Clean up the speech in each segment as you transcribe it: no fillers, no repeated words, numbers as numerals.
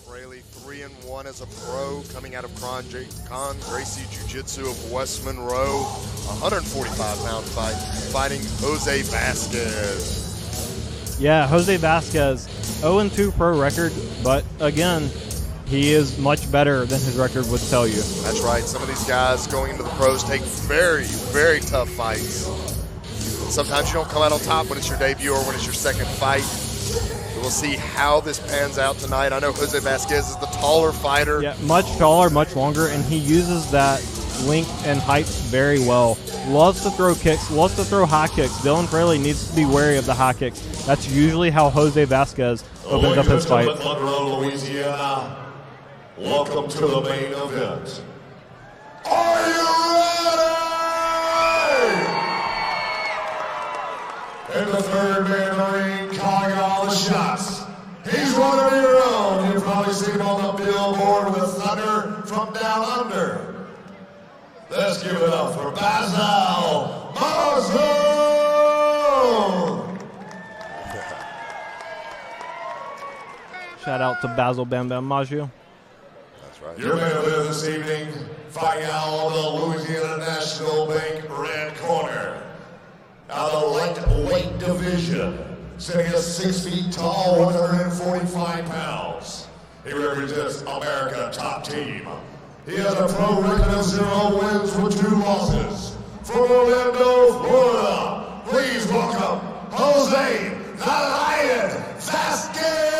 Fraley, 3-1 as a pro, coming out of Con Gracie Jiu-Jitsu of West Monroe. 145-pound fight, fighting Jose Vazquez. Yeah, Jose Vazquez, 0-2 pro record, but again, he is much better than his record would tell you. That's right. Some of these guys going into the pros take very, very tough fights. Sometimes you don't come out on top when it's your debut or when it's your second fight. We'll see how this pans out tonight. I know Jose Vazquez is the taller fighter. Yeah, much taller, much longer, and he uses that length and height very well. Loves to throw kicks, loves to throw high kicks. Dillon Fraley needs to be wary of the high kicks. That's usually how Jose Vazquez opens up his fight. Monroe, Louisiana. Welcome to the main event. Are you ready? In the third man in the ring, calling all the shots. He's one of your own. You've probably seen him on the billboard with Thunder from Down Under. Let's give it up for Basil Mazo. Shout out to Basil Bam Bam Maggio. That's right. Your man of this evening, fighting out of the Louisiana National Bank red corner. Out of the lightweight division, sitting at 6 feet tall, 145 pounds. He represents America top team. He has a pro record of 0 wins with 2 losses. From Orlando, Florida, please welcome Jose the Lion Vazquez.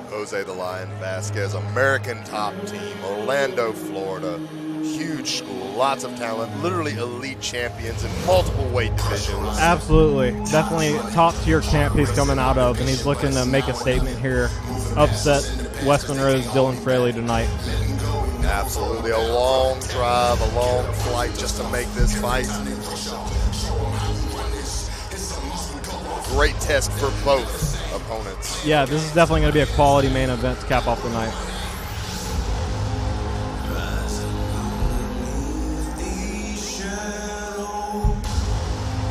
Jose the Lion Vazquez, American top team, Orlando, Florida. Huge school, lots of talent, literally elite champions in multiple weight divisions. Absolutely. Definitely top tier camp he's coming out of, and he's looking to make a statement here. Upset West Monroe's Dillon Fraley tonight. Absolutely. A long drive, a long flight just to make this fight. Great test for both opponents. Yeah, this is definitely going to be a quality main event to cap off the night.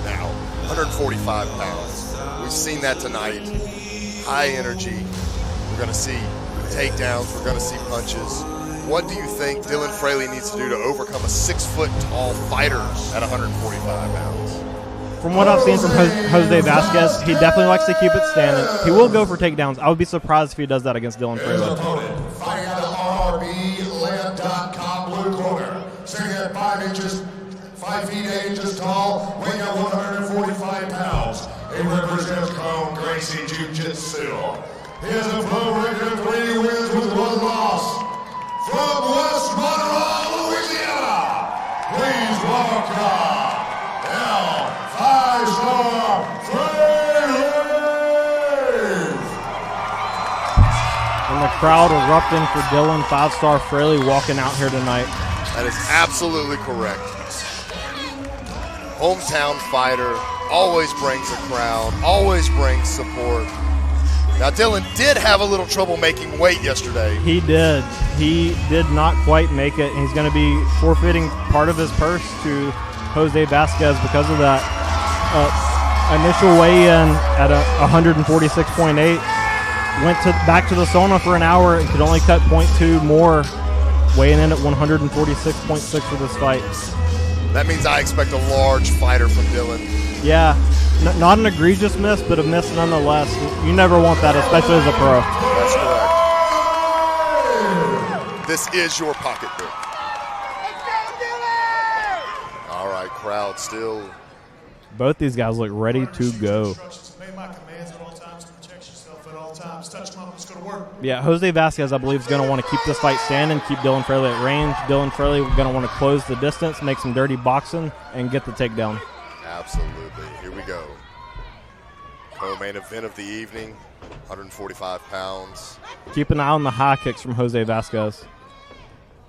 Now, 145 pounds. We've seen that tonight. High energy. We're going to see takedowns. We're going to see punches. What do you think Dillon Fraley needs to do to overcome a 6-foot-tall fighter at 145 pounds? From what I've seen from Jose Vazquez, he definitely likes to keep it standing. He will go for takedowns. I would be surprised if he does that against Dillon His Fraley. opponent, fighting out of RRBland.com blue corner, sitting at 5 feet 8 inches tall, weighing at 145 pounds. He represents Con Gracie Jiu-Jitsu. He has a pro record of 3 wins with 1 loss. From West Monroe, Louisiana, please welcome now 5-star Fraley. And the crowd erupting for Dillon 5-star Fraley walking out here tonight. That is absolutely correct. Hometown fighter, always brings a crowd, always brings support. Now, Dillon did have a little trouble making weight yesterday. He did. He did not quite make it. He's going to be forfeiting part of his purse to Jose Vazquez because of that. Initial weigh-in at 146.8. Went back to the sauna for an hour and could only cut 0.2 more, weighing in at 146.6 for this fight. That means I expect a large fighter from Dillon. Yeah, not an egregious miss, but a miss nonetheless. You never want that, especially as a pro. That's correct. This is your pocketbook. All right, crowd still. Both these guys look ready to go. Yeah, Jose Vazquez, I believe, is going to want to keep this fight standing, keep Dillon Fraley at range. Dillon Fraley going to want to close the distance, make some dirty boxing, and get the takedown. Absolutely. Here we go. Co-main event of the evening, 145 pounds. Keep an eye on the high kicks from Jose Vazquez.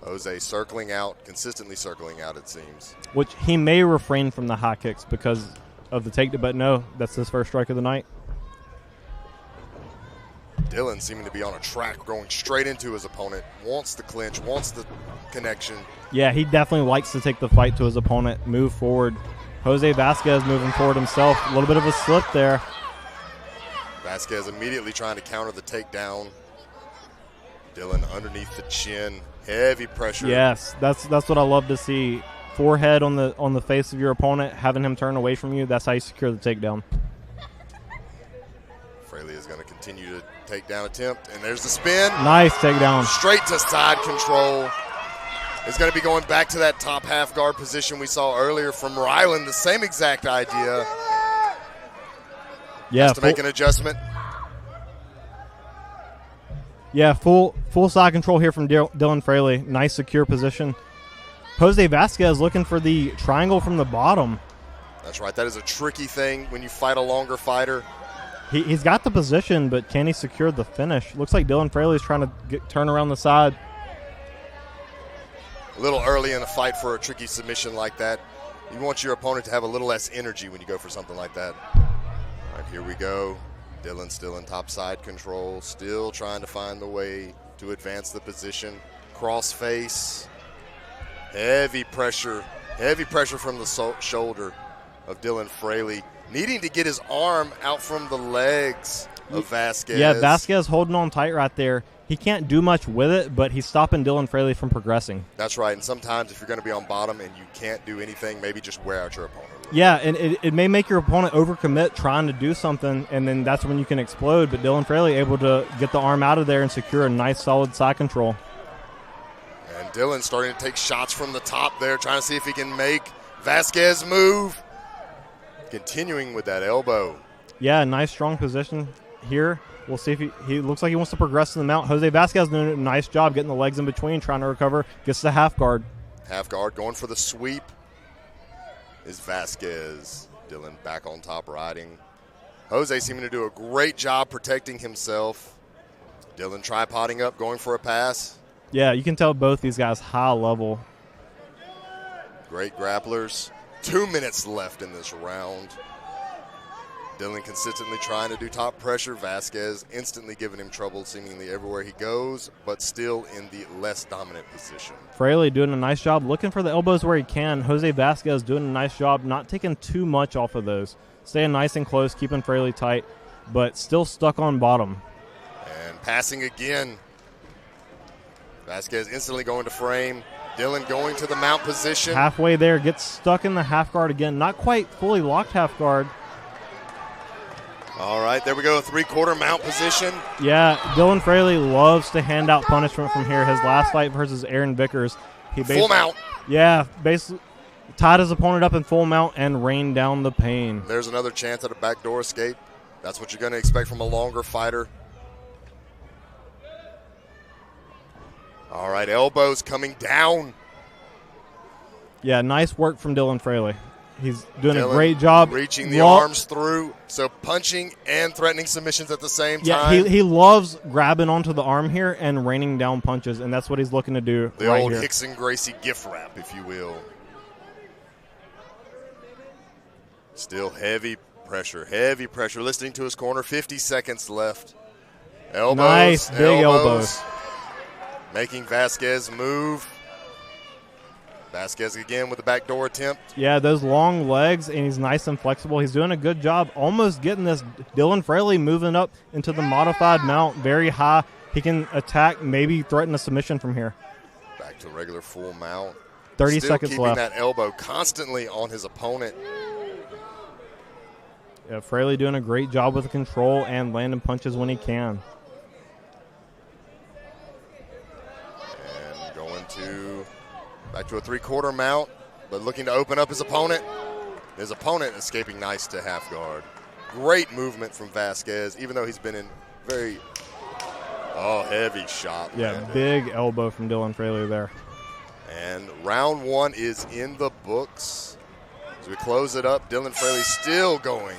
Jose circling out, consistently circling out, it seems. Which he may refrain from the high kicks because of the takedown, but no, that's his first strike of the night. Dillon seeming to be on a track, going straight into his opponent, wants the clinch, wants the connection. Yeah, he definitely likes to take the fight to his opponent, move forward. Jose Vazquez moving forward himself. A little bit of a slip there. Vazquez immediately trying to counter the takedown. Dillon underneath the chin, heavy pressure. Yes, that's what I love to see. Forehead on the face of your opponent, having him turn away from you. That's how you secure the takedown. Fraley is going to continue to takedown attempt, and there's the spin. Nice takedown. Straight to side control. Is going to be going back to that top half guard position we saw earlier from Ryland. The same exact idea. Yeah, Has to make an adjustment. Yeah, full side control here from Dillon Fraley. Nice secure position. Jose Vazquez looking for the triangle from the bottom. That's right. That is a tricky thing when you fight a longer fighter. He's got the position, but can he secure the finish? Looks like Dillon Fraley is trying to turn around the side. A little early in the fight for a tricky submission like that. You want your opponent to have a little less energy when you go for something like that. All right, here we go. Dillon still in top side control, still trying to find the way to advance the position. Cross face. Heavy pressure from the shoulder of Dillon Fraley. Needing to get his arm out from the legs of Vazquez. Yeah, Vazquez holding on tight right there. He can't do much with it, but he's stopping Dillon Fraley from progressing. That's right, and sometimes if you're going to be on bottom and you can't do anything, maybe just wear out your opponent. Yeah, and it may make your opponent overcommit trying to do something, and then that's when you can explode. But Dillon Fraley able to get the arm out of there and secure a nice, solid side control. And Dillon starting to take shots from the top there, trying to see if he can make Vazquez move. Continuing with that elbow. Yeah, nice, strong position here. We'll see if he looks like he wants to progress to the mount. Jose Vazquez doing a nice job getting the legs in between, trying to recover. Gets the half guard. Half guard going for the sweep is Vazquez. Dillon back on top riding. Jose seeming to do a great job protecting himself. Dillon tripoding up, going for a pass. Yeah, you can tell both these guys high level. Great grapplers. 2 minutes left in this round. Dillon consistently trying to do top pressure. Vazquez instantly giving him trouble seemingly everywhere he goes, but still in the less dominant position. Fraley doing a nice job looking for the elbows where he can. Jose Vazquez doing a nice job not taking too much off of those. Staying nice and close, keeping Fraley tight, but still stuck on bottom. And passing again. Vazquez instantly going to frame. Dillon going to the mount position. Halfway there, gets stuck in the half guard again. Not quite fully locked half guard. All right, there we go, 3/4 mount position. Yeah, Dillon Fraley loves to hand out punishment from here. His last fight versus Aaron Vickers. Full mount. Yeah, basically tied his opponent up in full mount and rained down the pain. There's another chance at a backdoor escape. That's what you're going to expect from a longer fighter. All right, elbows coming down. Yeah, nice work from Dillon Fraley. He's doing Dillon a great job. Reaching the arms through, so punching and threatening submissions at the same time. Yeah, he loves grabbing onto the arm here and raining down punches, and that's what he's looking to do the right old here. Hickson Gracie gift wrap, if you will. Still heavy pressure. Listening to his corner, 50 seconds left. Elbows. Nice, big elbows. Making Vazquez move. Vazquez again with the backdoor attempt. Yeah, those long legs, and he's nice and flexible. He's doing a good job almost getting this Dillon Fraley moving up into the modified mount very high. He can attack, maybe threaten a submission from here. Back to regular full mount. 30 Still seconds keeping left. that elbow constantly on his opponent. Yeah, Fraley doing a great job with the control and landing punches when he can. And going to back to a 3/4 mount, but looking to open up his opponent. His opponent escaping nice to half guard. Great movement from Vazquez, even though he's been in very heavy shot. Yeah, landed. big elbow from Dillon Fraley there. And round one is in the books. As we close it up, Dillon Fraley still going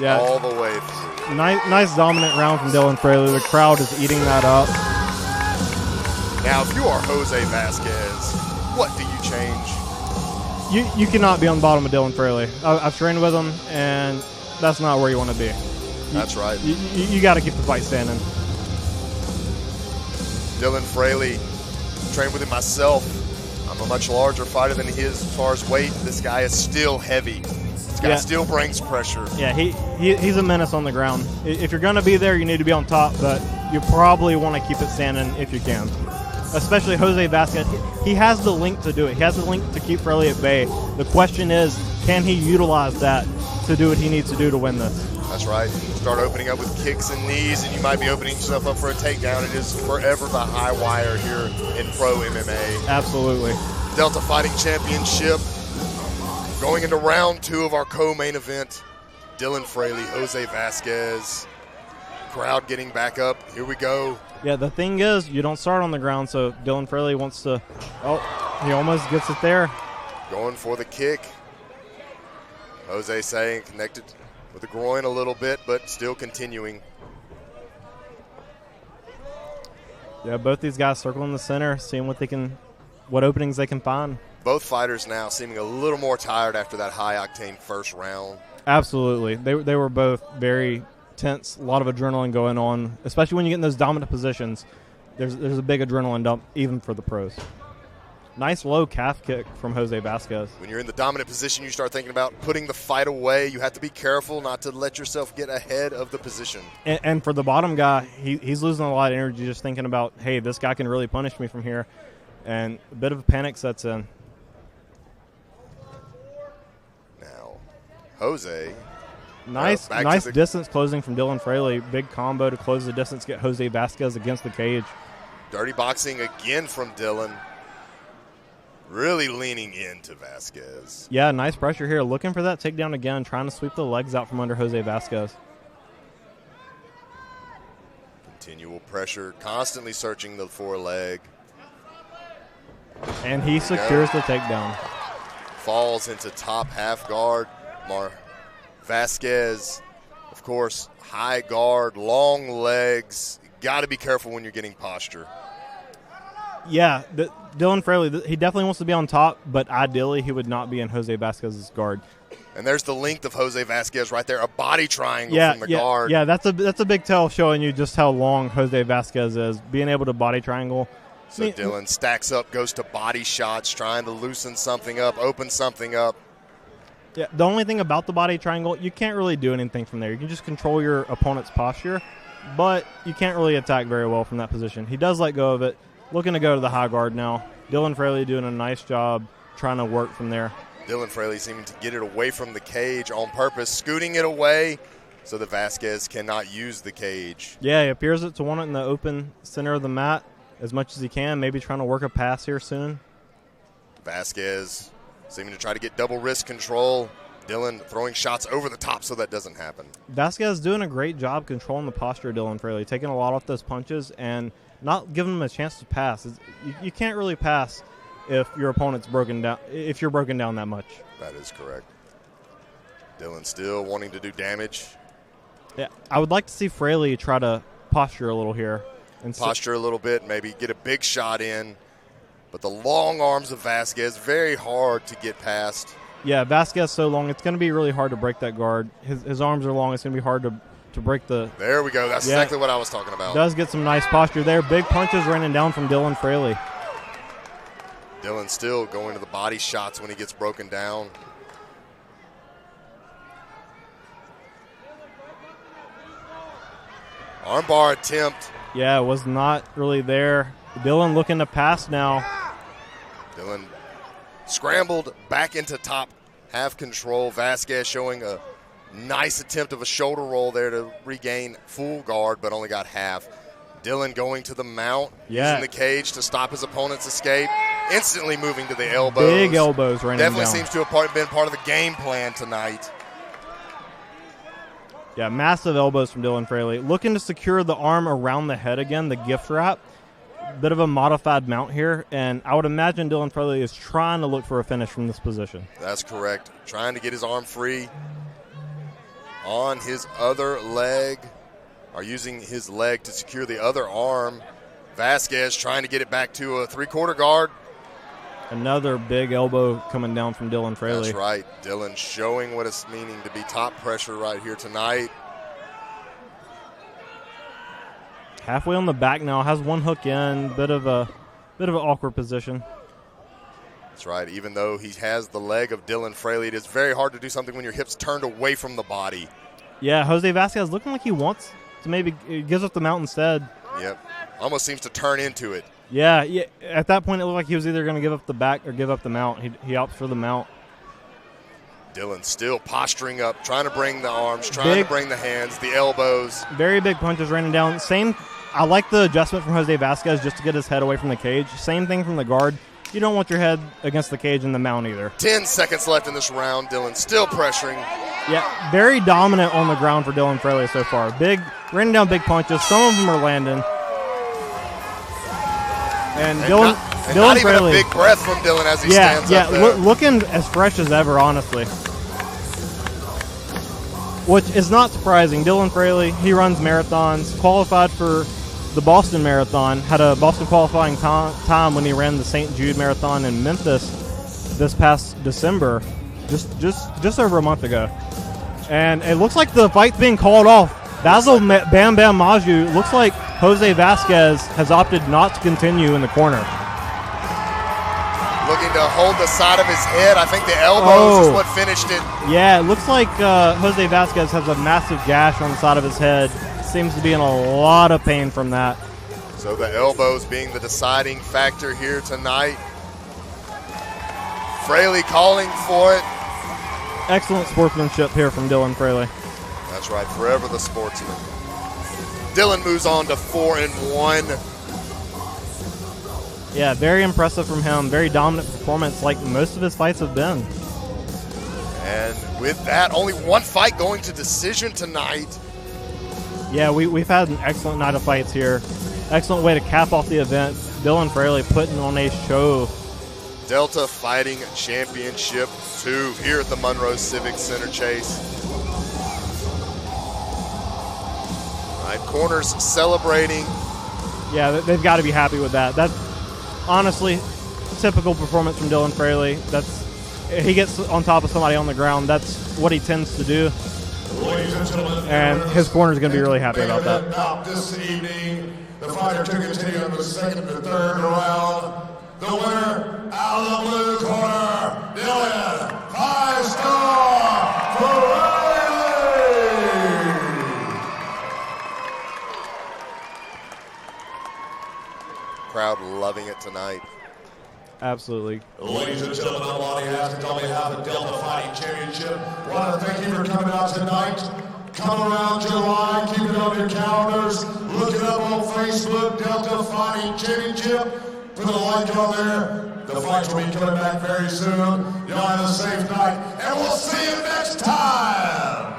all the way through. Nice dominant round from Dillon Fraley. The crowd is eating that up. Now, if you are Jose Vazquez, what do you change? You cannot be on the bottom of Dillon Fraley. I've trained with him, and that's not where you want to be. That's right. You got to keep the fight standing. Dillon Fraley, trained with him myself. I'm a much larger fighter than he is as far as weight. This guy is still heavy. It's guy still brings pressure. Yeah, he's a menace on the ground. If you're going to be there, you need to be on top, but you probably want to keep it standing if you can. Especially Jose Vazquez. He has the length to do it. He has the length to keep Fraley at bay. The question is, can he utilize that to do what he needs to do to win this? That's right. Start opening up with kicks and knees, and you might be opening yourself up for a takedown. It is forever the high wire here in pro MMA. Absolutely. Delta Fighting Championship. Going into round 2 of our co-main event, Dillon Fraley, Jose Vazquez. Crowd getting back up. Here we go. Yeah, the thing is, you don't start on the ground, so Dillon Fraley wants to. Oh, he almost gets it there. Going for the kick. Jose saying connected with the groin a little bit, but still continuing. Yeah, both these guys circling the center, seeing what openings they can find. Both fighters now seeming a little more tired after that high-octane first round. Absolutely. They were both very tense, a lot of adrenaline going on, especially when you get in those dominant positions. There's a big adrenaline dump, even for the pros. Nice low calf kick from Jose Vazquez. When you're in the dominant position, you start thinking about putting the fight away. You have to be careful not to let yourself get ahead of the position. And for the bottom guy, he's losing a lot of energy just thinking about, hey, this guy can really punish me from here. And a bit of a panic sets in. Now, Jose. Nice distance closing from Dillon Fraley. Big combo to close the distance, get Jose Vazquez against the cage. Dirty boxing again from Dillon. Really leaning into Vazquez. Yeah, nice pressure here. Looking for that takedown again, trying to sweep the legs out from under Jose Vazquez. Continual pressure, constantly searching the foreleg. And he secures the takedown. Falls into top half guard. Vazquez, of course, high guard, long legs. Got to be careful when you're getting posture. Yeah, Dillon Fraley, he definitely wants to be on top, but ideally he would not be in Jose Vazquez's guard. And there's the length of Jose Vazquez right there, a body triangle from the guard. Yeah, that's a big tell showing you just how long Jose Vazquez is, being able to body triangle. So Dillon stacks up, goes to body shots, trying to loosen something up, open something up. Yeah, the only thing about the body triangle, you can't really do anything from there. You can just control your opponent's posture, but you can't really attack very well from that position. He does let go of it. Looking to go to the high guard now. Dillon Fraley doing a nice job trying to work from there. Dillon Fraley seeming to get it away from the cage on purpose, scooting it away so that Vazquez cannot use the cage. Yeah, he appears to want it in the open center of the mat as much as he can, maybe trying to work a pass here soon. Vazquez seeming to try to get double wrist control. Dillon throwing shots over the top so that doesn't happen. Vazquez doing a great job controlling the posture of Dillon Fraley, taking a lot off those punches and not giving him a chance to pass. You can't really pass if your opponent's broken down. If you're broken down that much. That is correct. Dillon still wanting to do damage. Yeah, I would like to see Fraley try to posture a little here. And posture a little bit, maybe get a big shot in. But the long arms of Vazquez, very hard to get past. Yeah, Vazquez so long, it's going to be really hard to break that guard. His arms are long, it's going to be hard to break the... There we go. That's exactly what I was talking about. Does get some nice posture there. Big punches raining down from Dillon Fraley. Dillon still going to the body shots when he gets broken down. Armbar attempt. Yeah, was not really there. Dillon looking to pass now. Dillon scrambled back into top half control. Vazquez showing a nice attempt of a shoulder roll there to regain full guard, but only got half. Dillon going to the mount, using the cage to stop his opponent's escape. Instantly moving to the elbows. Big elbows raining down. Definitely seems to have been part of the game plan tonight. Yeah, massive elbows from Dillon Fraley. Looking to secure the arm around the head again, the gift wrap. Bit of a modified mount here, and I would imagine Dillon Fraley is trying to look for a finish from this position. That's correct. Trying to get his arm free on his other leg, or using his leg to secure the other arm. Vazquez trying to get it back to a three-quarter guard. Another big elbow coming down from Dillon Fraley. That's right. Dillon showing what it's meaning to be top pressure right here tonight. Halfway on the back now, has one hook in, bit of an awkward position. That's right. Even though he has the leg of Dillon Fraley, it is very hard to do something when your hips turned away from the body. Yeah, Jose Vazquez looking like he wants to maybe gives up the mount instead. Yep. Almost seems to turn into it. Yeah. At that point, it looked like he was either going to give up the back or give up the mount. He opts for the mount. Dillon still posturing up, trying to bring the arms, trying to bring the hands, the elbows. Very big punches raining down. I like the adjustment from Jose Vazquez just to get his head away from the cage. Same thing from the guard. You don't want your head against the cage in the mount either. 10 seconds left in this round. Dillon still pressuring. Yeah, very dominant on the ground for Dillon Fraley so far. Raining down big punches. Some of them are landing. And Dillon not Fraley, even a big breath from Dillon as he stands up there. looking as fresh as ever, honestly. Which is not surprising. Dillon Fraley, he runs marathons, qualified for the Boston Marathon, had a Boston qualifying time when he ran the St. Jude Marathon in Memphis this past December, just over a month ago. And it looks like the fight's being called off. Basil Bam Bam Maju, looks like Jose Vazquez has opted not to continue in the corner. Looking to hold the side of his head. I think the elbows is what finished it. Yeah, it looks like Jose Vazquez has a massive gash on the side of his head. Seems to be in a lot of pain from that. So the elbows being the deciding factor here tonight. Fraley calling for it. Excellent sportsmanship here from Dillon Fraley. That's right, forever the sportsman. Dillon moves on to 4-1. Yeah, very impressive from him. Very dominant performance like most of his fights have been. And with that, only one fight going to decision tonight. Yeah, we've had an excellent night of fights here. Excellent way to cap off the event. Dillon Fraley putting on a show. Delta Fighting Championship 2 here at the Monroe Civic Center, Chase. All right, corners celebrating. Yeah, they've got to be happy with that. That's honestly typical performance from Dillon Fraley. He gets on top of somebody on the ground. That's what he tends to do. And his corner is going to be really happy about that. This evening, the fighter to continue in the second and third round. The winner out of the blue corner, Dillon 5-star Fraley. Crowd loving it tonight. Absolutely. Ladies and gentlemen, I'm Lonnie Haskins on behalf of Delta Fighting Championship. I want to thank you for coming out tonight. Come around July, keep it on your calendars. Look it up on Facebook, Delta Fighting Championship. Put a like on there. The fights will be coming back very soon. Y'all have a safe night, and we'll see you next time.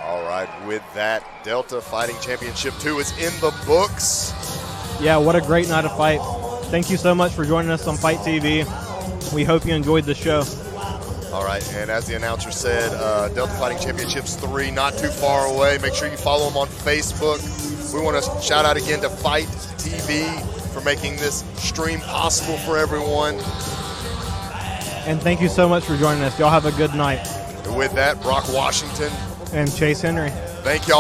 All right, with that, Delta Fighting Championship 2 is in the books. Yeah, what a great night of fight. Thank you so much for joining us on Fight TV. We hope you enjoyed the show. All right, and as the announcer said, Delta Fighting Championships 3, not too far away. Make sure you follow them on Facebook. We want to shout out again to Fight TV for making this stream possible for everyone. And thank you so much for joining us. Y'all have a good night. And with that, Brock Washington. And Chase Henry. Thank y'all.